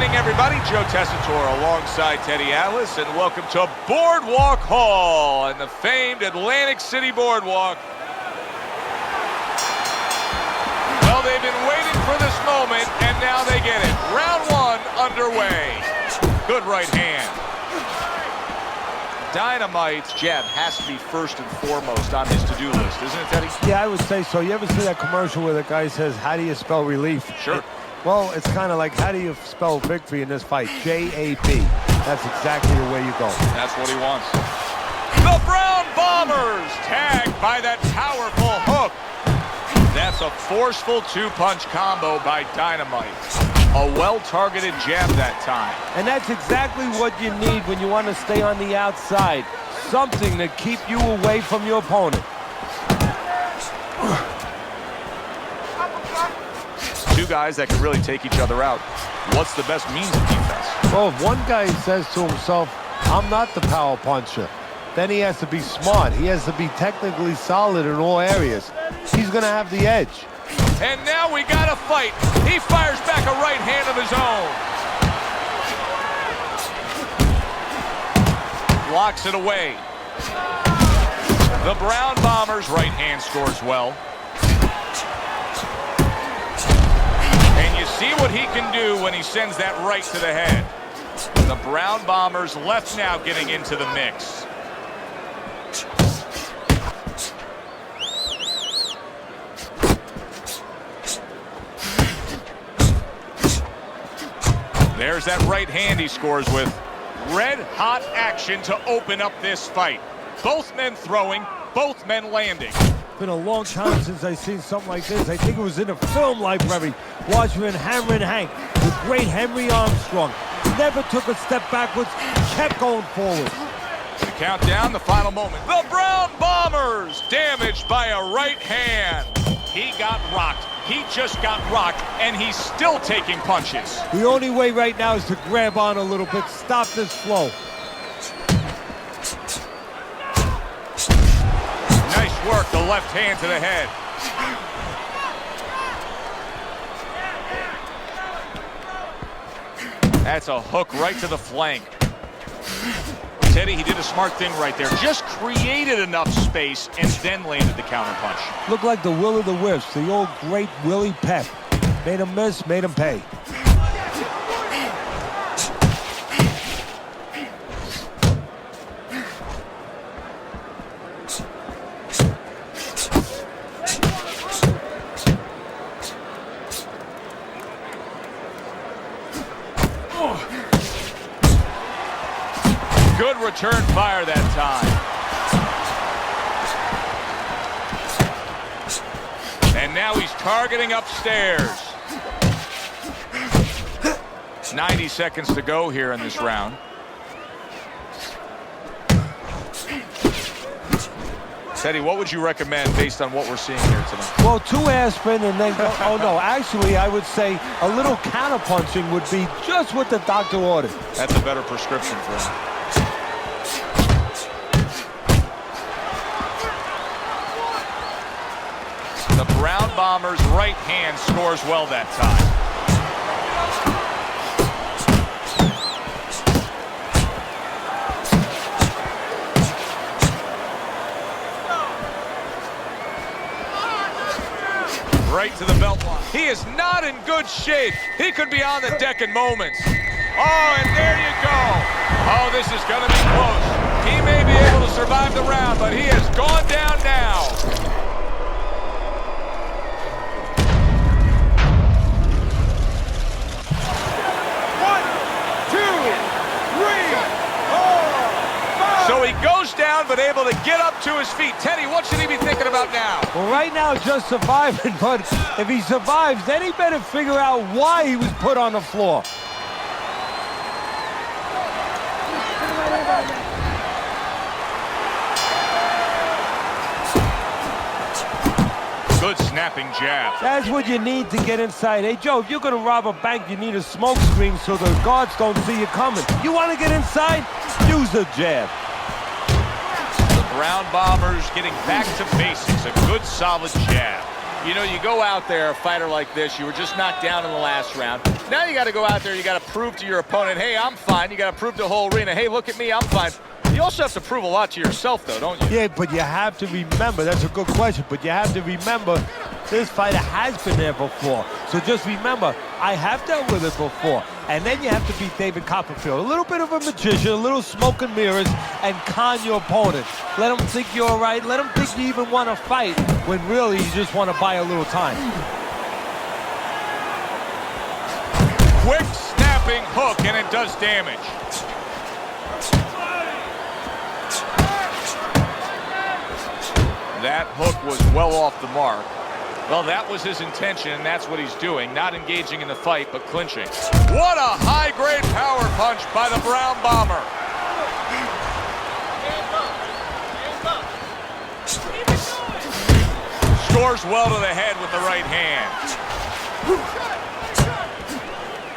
evening, everybody. Joe Tessitore alongside Teddy Atlas, and welcome to Boardwalk Hall and the famed Atlantic City Boardwalk. Well, they've been waiting for this moment, and now they get it. Round one underway. Good right hand. Dynamite's jab has to be first and foremost on his to-do list, isn't it, Teddy? Yeah, I would say so. You ever see that commercial where the guy says, how do you spell relief? Sure. Well, it's kind of like, how do you spell victory in this fight? J-A-B. That's exactly the way you go. That's what he wants. The Brown Bombers tagged by that powerful hook. That's a forceful two-punch combo by Dynamite. A well-targeted jab that time. And that's exactly what you need when you want to stay on the outside. Something to keep you away from your opponent. Two guys that can really take each other out. What's the best means of defense? Well, if one guy says to himself, I'm not the power puncher, then he has to be smart. He has to be technically solid in all areas. He's going to have the edge. And now we got a fight. He fires back a right hand of his own. Blocks it away. The Brown Bombers' right hand scores well. And you see what he can do when he sends that right to the head. The Brown Bombers' left now getting into the mix. There's that right hand he scores with. Red-hot action to open up this fight. Both men throwing, both men landing. Been a long time since I've seen something like this. I think it was in a film library. Watchman Hammer and Hank with great Henry Armstrong. Never took a step backwards, kept going forward. The countdown, the final moment. The Brown Bombers damaged by a right hand. He got rocked. He just got rocked, and he's still taking punches. The only way right now is to grab on a little bit, stop this flow. Nice work, the left hand to the head. That's a hook right to the flank. Teddy, he did a smart thing right there. Just created enough space and then landed the counterpunch. Looked like the Will of the Wisps, the old great Willie Pep. Made him miss, made him pay. Good return fire that time. And now he's targeting upstairs. 90 seconds to go here in this round. Teddy, what would you recommend based on what we're seeing here tonight? Well, 2 aspirin and then go, oh no, actually I would say a little counterpunching would be just what the doctor ordered. That's a better prescription for him. The Brown Bombers' right hand scores well that time. Right to the belt line. He is not in good shape. He could be on the deck in moments. Oh, and there you go. Oh, this is going to be close. He may be able to survive the round, but he has gone down now. So he goes down, but able to get up to his feet. Teddy, what should he be thinking about now? Well, right now, just surviving, but if he survives, then he better figure out why he was put on the floor. Good snapping jab. That's what you need to get inside. Hey, Joe, if you're going to rob a bank, you need a smoke screen so the guards don't see you coming. You want to get inside? Use the jab. Brown Bombers getting back to basics. A good, solid jab. You know, you go out there, a fighter like this, you were just knocked down in the last round. Now you got to go out there, you got to prove to your opponent, hey, I'm fine. You got to prove to the whole arena, hey, look at me, I'm fine. You also have to prove a lot to yourself, though, don't you? Yeah, but you have to remember, that's a good question, but you have to remember this fighter has been there before. So just remember, I have dealt with it before. And then you have to beat David Copperfield. A little bit of a magician, a little smoke and mirrors, and con your opponent. Let him think you're all right. Let him think you even want to fight, when really you just want to buy a little time. Quick snapping hook, and it does damage. That hook was well off the mark. Well, that was his intention, and that's what he's doing. Not engaging in the fight, but clinching. What a high-grade power punch by the Brown Bomber. Scores well to the head with the right hand.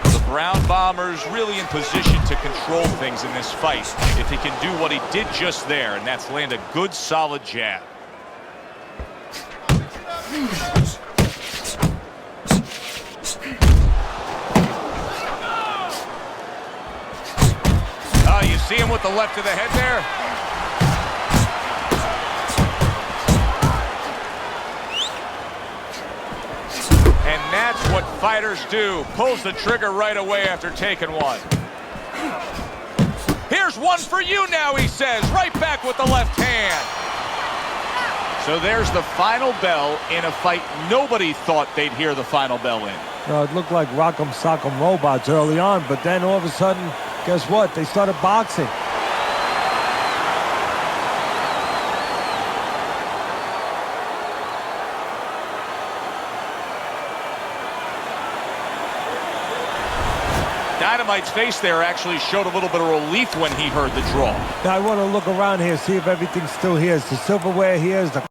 The Brown Bomber's really in position to control things in this fight if he can do what he did just there, and that's land a good, solid jab. Oh, you see him with the left of the head there? And that's what fighters do. Pulls the trigger right away after taking one. Here's one for you now, he says. Right back with the left hand. So there's the final bell in a fight nobody thought they'd hear the final bell in. It looked like Rock'em Sock'em Robots early on, but then all of a sudden, guess what? They started boxing. Dynamite's face there actually showed a little bit of relief when he heard the draw. Now I want to look around here, see if everything's still here. Is the silverware here? Is the